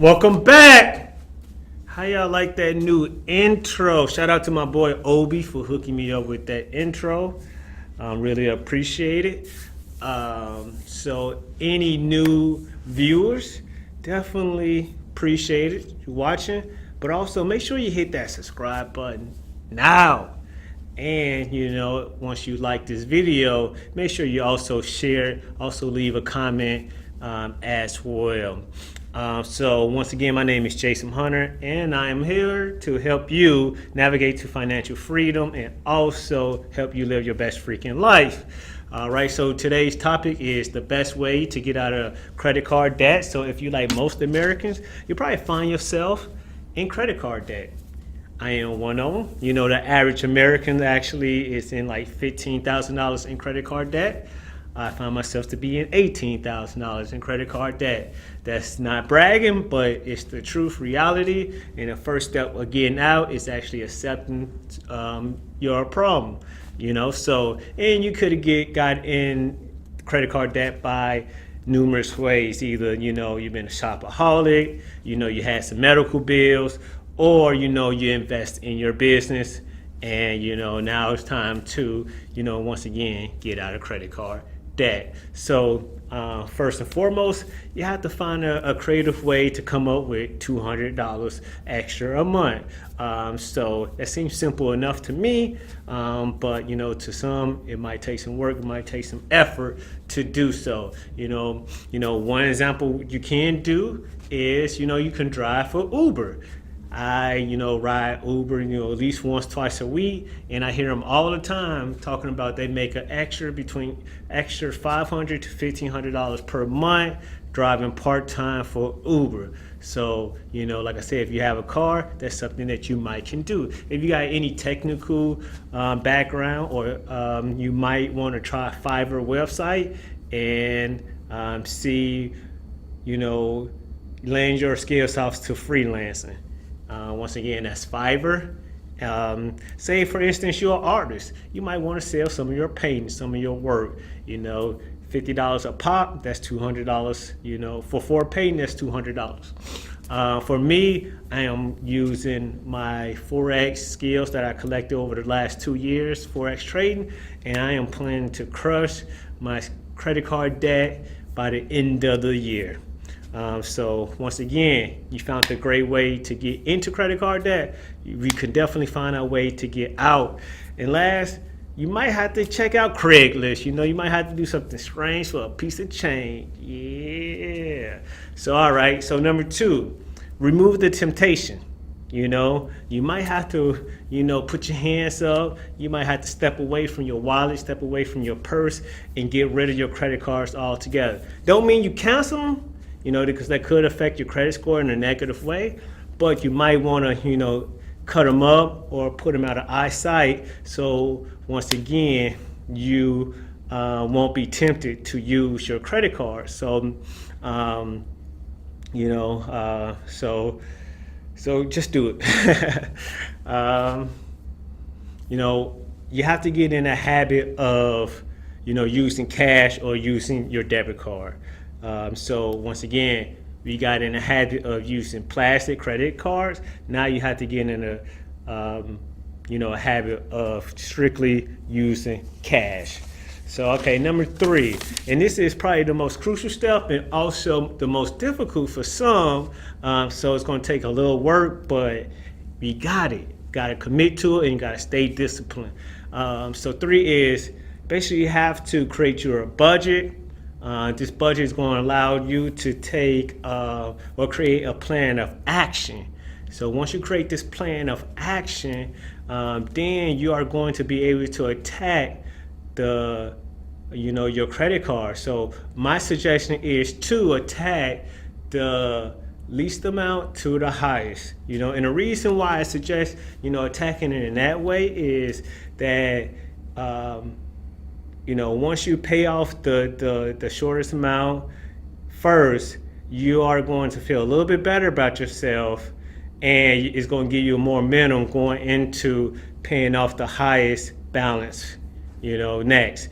Welcome back. How y'all like that new intro? Shout out to my boy Obi for hooking me up with that intro. Really appreciate it. So any new viewers, definitely appreciate it. You're watching, but also make sure you hit that subscribe button now. And once you like this video, make sure you also share, also leave a comment as well. So once again, my name is Jaysum Hunter, and I am here to help you navigate to financial freedom and also help you live your best freaking life. All right, so today's topic is the best way to get out of credit card debt. So if you like most Americans, you probably find yourself in credit card debt. I am one of them. The average American actually is in like $15,000 in credit card debt. I find myself to be in $18,000 in credit card debt. That's not bragging, but it's the truth, reality. And the first step of getting out is actually accepting your problem. So, and you could have got in credit card debt by numerous ways. Either, you've been a shopaholic, you had some medical bills, or, you invest in your business. And, now it's time to, once again, get out of credit card debt. So first and foremost, you have to find a creative way to come up with $200 extra a month. So that seems simple enough to me, but to some it might take some work, it might take some effort to do so. One example you can do is you can drive for Uber. I, ride Uber, at least once, twice a week, and I hear them all the time talking about they make an extra $500 to $1,500 per month driving part-time for Uber. So, like I said, if you have a car, that's something that you might can do. If you got any technical background, or you might want to try Fiverr website and see, lend your skills off to freelancing. Once again, that's Fiverr. Say, for instance, you're an artist. You might want to sell some of your paintings, some of your work. $50 a pop, that's $200. For 4 paintings, that's $200. For me, I am using my Forex skills that I collected over the last 2 years, Forex trading, and I am planning to crush my credit card debt by the end of the year. So once again, you found a great way to get into credit card debt. We could definitely find a way to get out. And last, you might have to check out Craigslist. You might have to do something strange for a piece of change. Yeah. So all right. So number 2, remove the temptation. You might have to, put your hands up. You might have to step away from your wallet, step away from your purse, and get rid of your credit cards altogether. Don't mean you cancel them. Because that could affect your credit score in a negative way, but you might want to, cut them up or put them out of eyesight. So once again, you won't be tempted to use your credit card. So, so just do it. You have to get in a habit of, using cash or using your debit card. So once again, we got in a habit of using plastic credit cards. Now you have to get in a habit of strictly using cash. So, okay, number 3, and this is probably the most crucial step and also the most difficult for some. So it's going to take a little work, but we got it. Got to commit to it and got to stay disciplined. So 3 is basically you have to create your budget. This budget is going to allow you to take or create a plan of action. So once you create this plan of action, then you are going to be able to attack your credit card. So my suggestion is to attack the least amount to the highest. And the reason why I suggest attacking it in that way is that once you pay off the shortest amount first, you are going to feel a little bit better about yourself, and it's going to give you more momentum going into paying off the highest balance, next.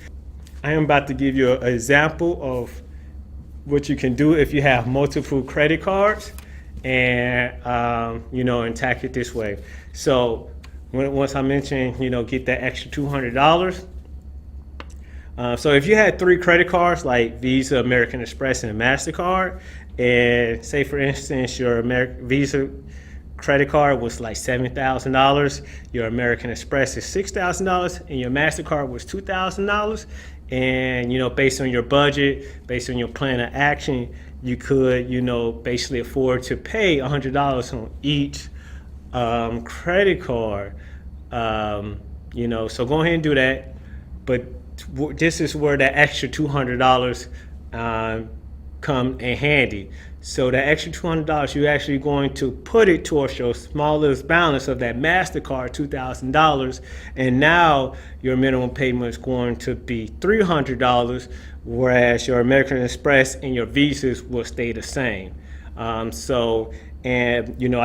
I am about to give you an example of what you can do if you have multiple credit cards. and and tack it this way. So once I mentioned, get that extra $200. So if you had 3 credit cards like Visa, American Express, and a MasterCard, and say for instance your Visa credit card was like $7,000, your American Express is $6,000, and your MasterCard was $2,000, and based on your budget, based on your plan of action, you could basically afford to pay $100 on each credit card. So go ahead and do that, but this is where that extra $200 come in handy. So that extra $200, you're actually going to put it towards your smallest balance of that MasterCard, $2,000, and now your minimum payment is going to be $300, whereas your American Express and your Visas will stay the same. I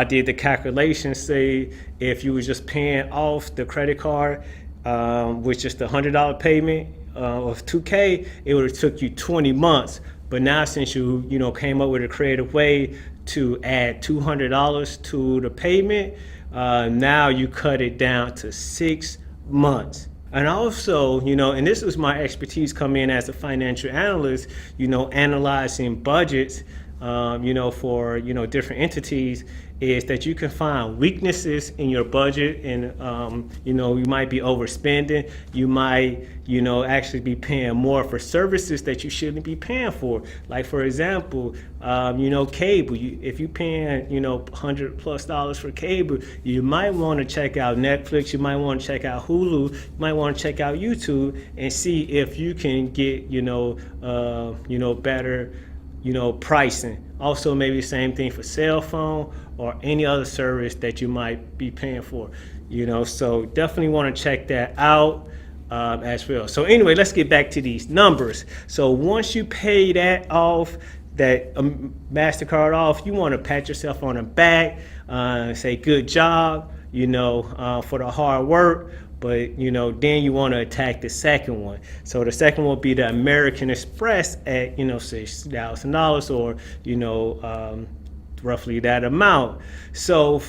did the calculation. Say if you were just paying off the credit card with just a $100 payment of $2K, it would have took you 20 months. But now since you came up with a creative way to add $200 to the payment, now you cut it down to 6 months. And also, and this is my expertise coming in as a financial analyst, analyzing budgets, for different entities, is that you can find weaknesses in your budget, and you might be overspending. You might actually be paying more for services that you shouldn't be paying for. Like for example, cable. If you're paying $100+ for cable, you might want to check out Netflix. You might want to check out Hulu. You might want to check out YouTube and see if you can get better pricing. Also, maybe the same thing for cell phone or any other service that you might be paying for. So definitely want to check that out as well. So anyway, let's get back to these numbers. So once you pay that off, that MasterCard off, you want to pat yourself on the back, say good job, for the hard work. But then you want to attack the second one. So the second one will be the American Express at $6,000, or roughly that amount. So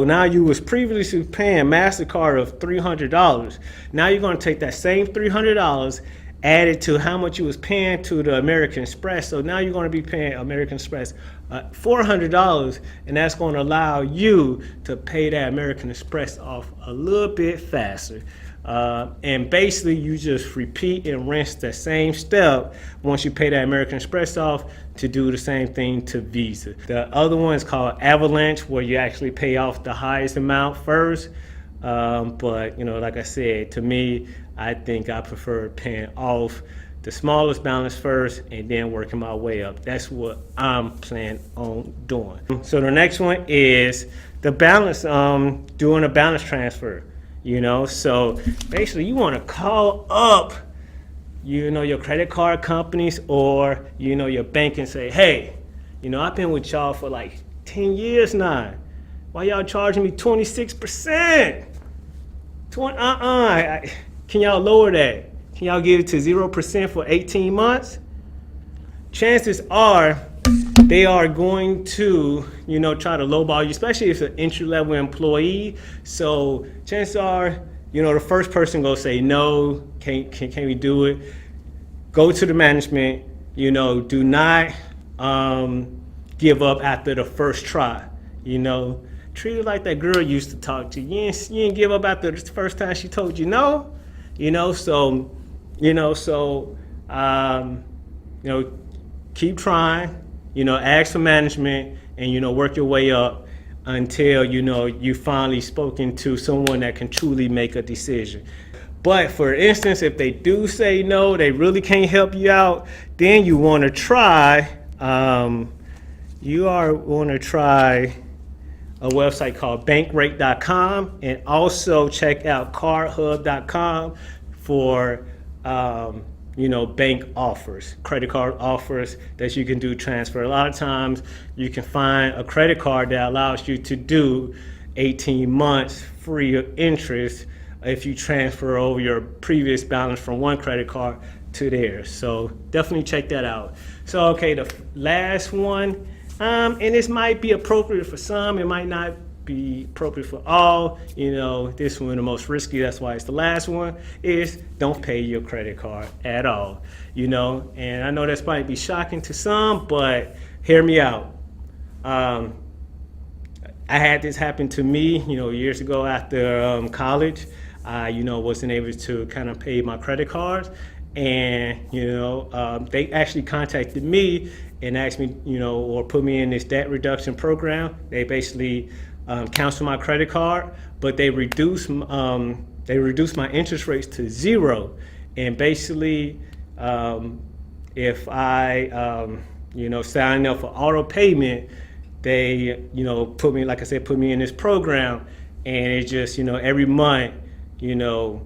now you was previously paying MasterCard of $300. Now you're going to take that same $300, add it to how much you was paying to the American Express. So now you're going to be paying American Express $400, and that's going to allow you to pay that American Express off a little bit faster. And basically you just repeat and rinse the same step once you pay that American Express off to do the same thing to Visa. The other one is called Avalanche, where you actually pay off the highest amount first. But like I said, to me, I think I prefer paying off the smallest balance first and then working my way up. That's what I'm planning on doing. So the next one is the balance, doing a balance transfer. So basically you want to call up your credit card companies or your bank and say, hey, I've been with y'all for like 10 years now. Why y'all charging me 26%? Can y'all lower that? Can y'all give it to 0% for 18 months? Chances are they are going to, try to lowball you, especially if it's an entry-level employee. So chances are, the first person gonna say no. Can we do it? Go to the management. Do not give up after the first try. Treat it like that girl used to talk to you. You didn't give up after the first time she told you no. Keep trying. Ask for management and work your way up until you finally spoken to someone that can truly make a decision. But for instance, if they do say no, they really can't help you out, then you want to try. A website called bankrate.com, and also check out cardhub.com for bank offers, credit card offers that you can do transfer. A lot of times you can find a credit card that allows you to do 18 months free of interest if you transfer over your previous balance from one credit card to theirs. So definitely check that out. So okay, the last one And this might be appropriate for some, it might not be appropriate for all. You know, this one the most risky, that's why it's the last one, is don't pay your credit card at all. You know, and I know that's probably be shocking to some, but hear me out. I had this happen to me, you know, years ago after college. I, you know, wasn't able to kind of pay my credit cards, and you know, they actually contacted me and asked me, you know, or put me in this debt reduction program. They basically canceled my credit card, but they reduced my interest rates to 0, and basically, if I, you know, signed up for auto payment, they, you know, put me, like I said, put me in this program, and it just, you know, every month, you know,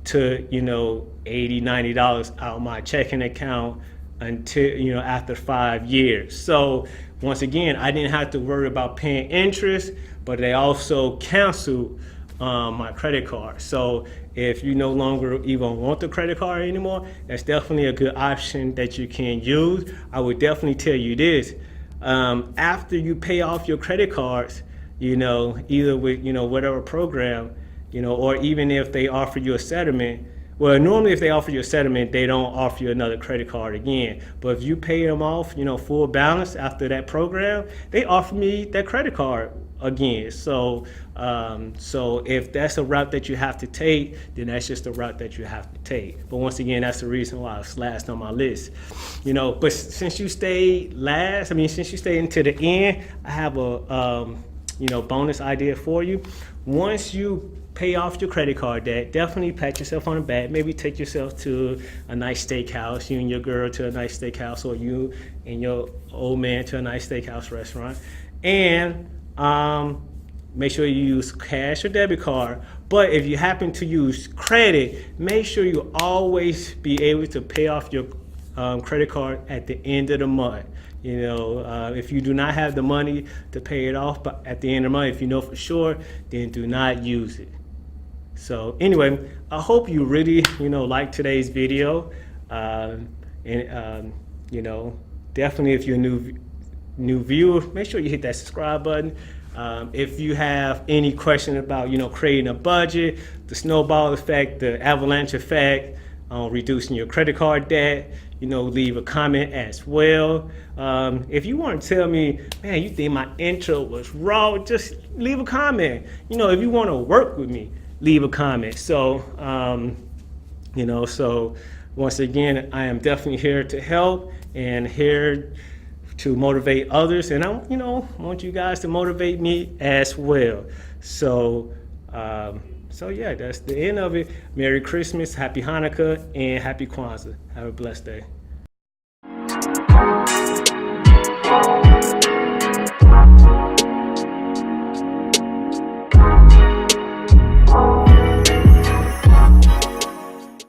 took, you know, $80, $90 out of my checking account until, you know, after 5 years. So once again, I didn't have to worry about paying interest, but they also canceled my credit card. So if you no longer even want the credit card anymore, that's definitely a good option that you can use. I would definitely tell you this, after you pay off your credit cards, you know, either with, you know, whatever program, you know, or even if they offer you a settlement. Well, normally if they offer you a settlement, they don't offer you another credit card again. But if you pay them off, you know, full balance after that program, they offer me that credit card again. So, so if that's a route that you have to take, then that's just a route that you have to take. But once again, that's the reason why it's last on my list. You know, but since you stayed last, since you stayed until the end, I have a, you know, bonus idea for you. Once you pay off your credit card debt, definitely pat yourself on the back. Maybe take yourself to a nice steakhouse, you and your girl to a nice steakhouse, or you and your old man to a nice steakhouse restaurant. And make sure you use cash or debit card. But if you happen to use credit, make sure you always be able to pay off your credit card at the end of the month. You know, if you do not have the money to pay it off, but at the end of the month, if you know for sure, then do not use it. So anyway, I hope you really, you know, like today's video. You know, definitely if you're a new viewer, make sure you hit that subscribe button. If you have any question about, you know, creating a budget, the snowball effect, the avalanche effect, reducing your credit card debt, you know, leave a comment as well. If you want to tell me, man, you think my intro was raw, just leave a comment. You know, if you want to work with me, leave a comment. So, you know, so once again, I am definitely here to help and here to motivate others, and I, you know, want you guys to motivate me as well. So, so yeah, that's the end of it. Merry Christmas, Happy Hanukkah, and Happy Kwanzaa. Have a blessed day.